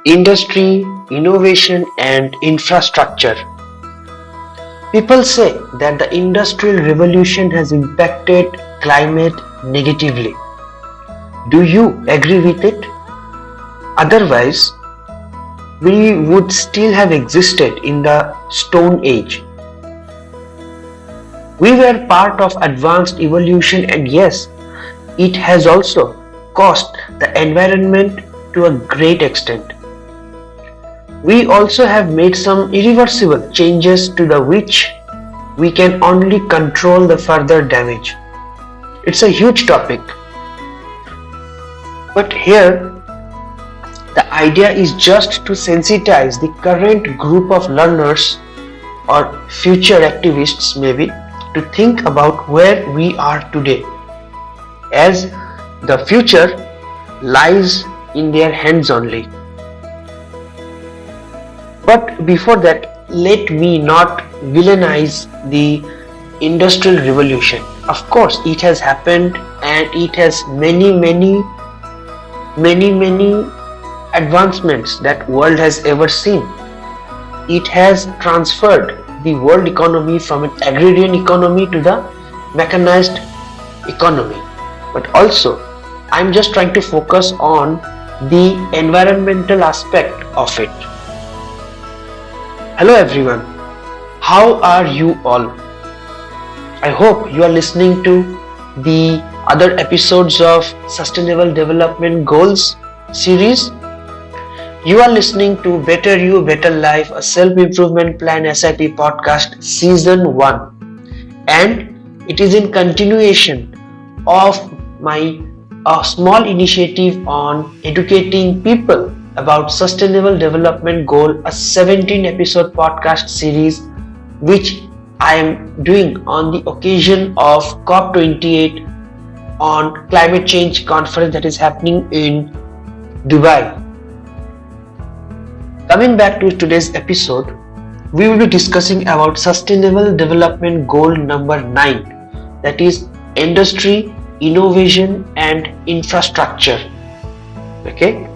Industry, innovation and infrastructure. People say that the industrial revolution has impacted climate negatively. Do you agree with it? Otherwise, we would still have existed in the Stone Age. We were part of advanced evolution, and yes, it has also caused the environment to a great extent. We also have made some irreversible changes to the which we can only control the further damage. It's a huge topic, but here the idea is just to sensitize the current group of learners or future activists maybe to think about where we are today, as the future lies in their hands only. But before that, let me not villainize the industrial revolution. Of course, it has happened and it has many advancements that world has ever seen. It has transferred the world economy from an agrarian economy to the mechanized economy. But also, I'm just trying to focus on the environmental aspect of it. Hello everyone, how are you all? I hope you are listening to the other episodes of Sustainable Development Goals series. You are listening to Better You, Better Life, a self-improvement plan SIP podcast season 1, and it is in continuation of my small initiative on educating people about Sustainable Development Goal, a 17 episode podcast series which I am doing on the occasion of COP28 on climate change conference that is happening in Dubai. Coming back to today's episode, we will be discussing about Sustainable Development Goal number 9, that is industry, innovation and infrastructure. Okay?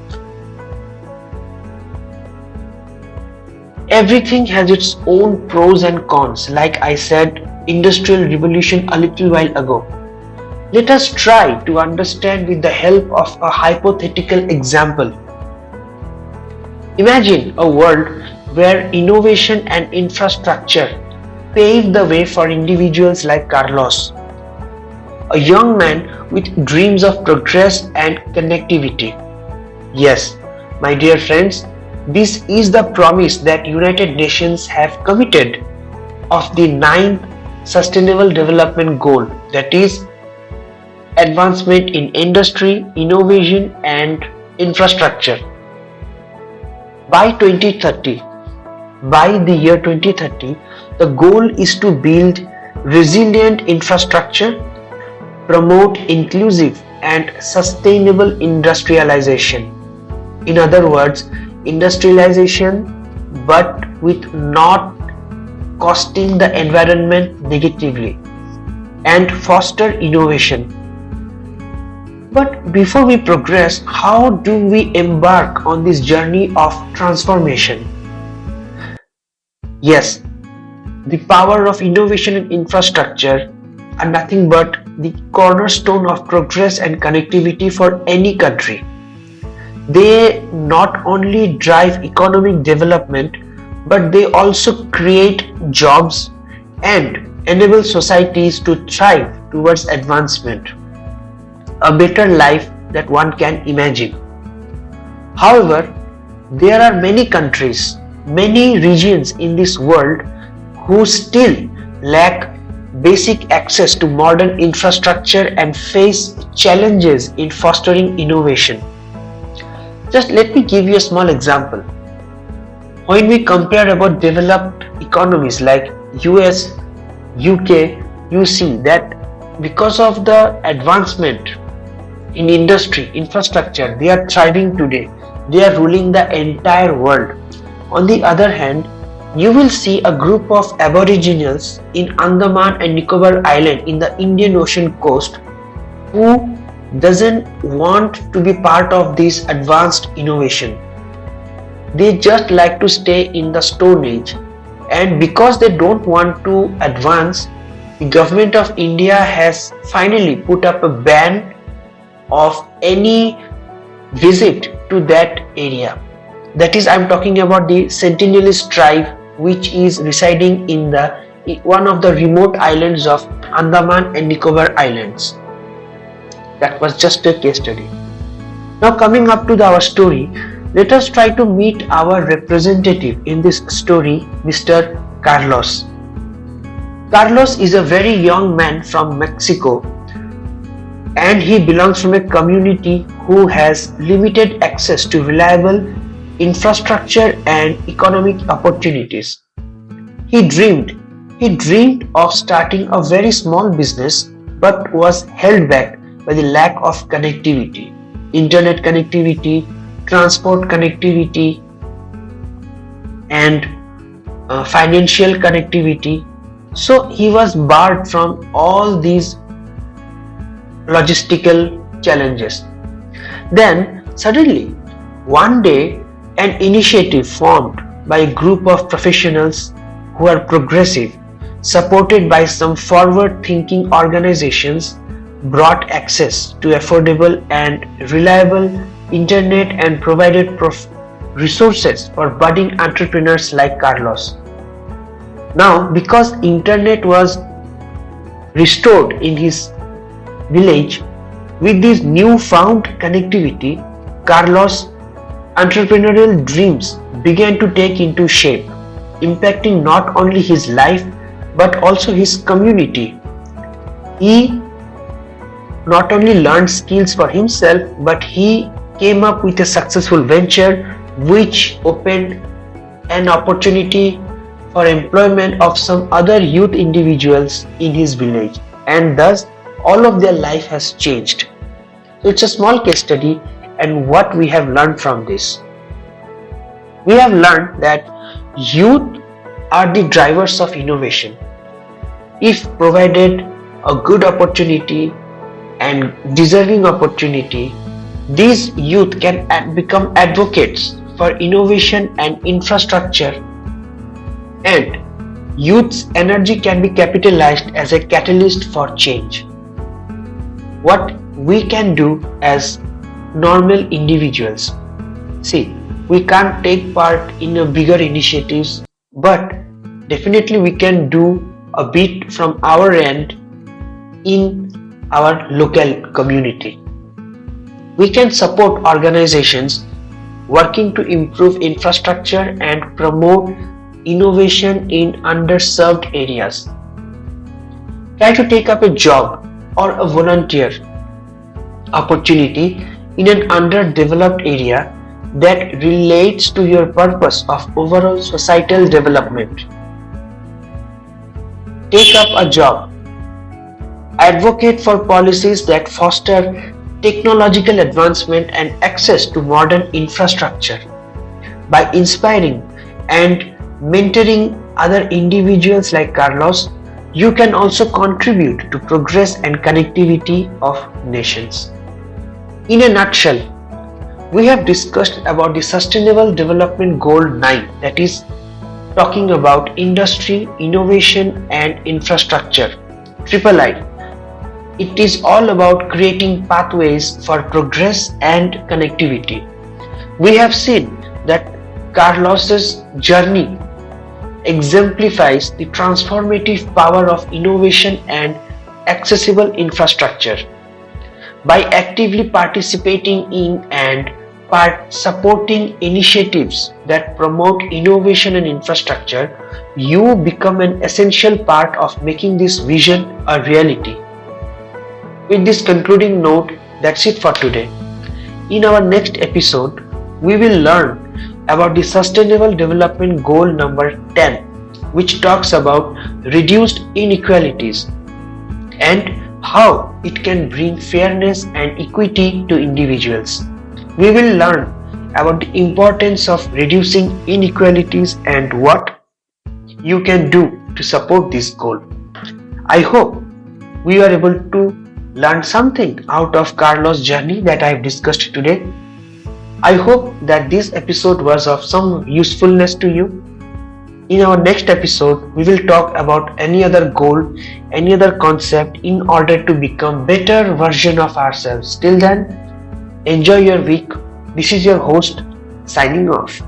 Everything has its own pros and cons, like I said, industrial revolution a little while ago. Let us try to understand with the help of a hypothetical example. Imagine a world where innovation and infrastructure pave the way for individuals like Carlos, a young man with dreams of progress and connectivity. Yes, my dear friends, this is the promise that United Nations have committed of the 9th Sustainable Development Goal, that is advancement in industry, innovation and infrastructure. By the year 2030, the goal is to build resilient infrastructure, promote inclusive and sustainable industrialization. In other words, industrialization but with not costing the environment negatively, and foster innovation. But before we progress, how do we embark on this journey of transformation? Yes, the power of innovation and infrastructure are nothing but the cornerstone of progress and connectivity for any country. They not only drive economic development, but they also create jobs and enable societies to thrive towards advancement, a better life that one can imagine. However, there are many countries, many regions in this world who still lack basic access to modern infrastructure and face challenges in fostering innovation. Just let me give you a small example. When we compare about developed economies like US, UK, you see that because of the advancement in industry, infrastructure, they are thriving today. They are ruling the entire world. On the other hand, you will see a group of aboriginals in Andaman and Nicobar Island in the Indian Ocean coast who doesn't want to be part of this advanced innovation. They just like to stay in the Stone Age, and because they don't want to advance, the government of India has finally put up a ban of any visit to that area. That is, I'm talking about the Sentinelist tribe, which is residing in the one of the remote islands of Andaman and Nicobar Islands. That was just a case study. Now coming up to our story, let us try to meet our representative in this story, Mr. Carlos. Carlos is a very young man from Mexico, and he belongs from a community who has limited access to reliable infrastructure and economic opportunities. He dreamed of starting a very small business but was held back by the lack of connectivity, internet connectivity, transport connectivity, and financial connectivity. So he was barred from all these logistical challenges. Then suddenly, one day, an initiative formed by a group of professionals who are progressive, supported by some forward-thinking organizations, brought access to affordable and reliable internet and provided resources for budding entrepreneurs like Carlos. Now, because internet was restored in his village, with this newfound connectivity, Carlos' entrepreneurial dreams began to take into shape, impacting not only his life but also his community. He not only learned skills for himself, but he came up with a successful venture which opened an opportunity for employment of some other youth individuals in his village, and thus all of their life has changed. So it's a small case study, and what we have learned from this. We have learned that youth are the drivers of innovation. If provided a good opportunity and deserving opportunity, these youth can become advocates for innovation and infrastructure, and youth's energy can be capitalized as a catalyst for change. What we can do as normal individuals. See, we can't take part in a bigger initiatives, but definitely we can do a bit from our end in our local community. We can support organizations working to improve infrastructure and promote innovation in underserved areas. Try to take up a job or a volunteer opportunity in an underdeveloped area that relates to your purpose of overall societal development. Take up a job. Advocate for policies that foster technological advancement and access to modern infrastructure. By inspiring and mentoring other individuals like Carlos, you can also contribute to progress and connectivity of nations. In a nutshell, we have discussed about the Sustainable Development Goal 9, that is talking about industry, innovation and infrastructure, III. It is all about creating pathways for progress and connectivity. We have seen that Carlos's journey exemplifies the transformative power of innovation and accessible infrastructure. By actively participating in and supporting initiatives that promote innovation and infrastructure, you become an essential part of making this vision a reality. With this concluding note, that's it for today. In our next episode, we will learn about the Sustainable Development Goal number 10, which talks about reduced inequalities and how it can bring fairness and equity to individuals. We will learn about the importance of reducing inequalities and what you can do to support this goal. I hope we are able to learn something out of Carlos' journey that I have discussed today. I hope that this episode was of some usefulness to you. In our next episode, we will talk about any other goal, any other concept in order to become better version of ourselves. Till then, enjoy your week. This is your host signing off.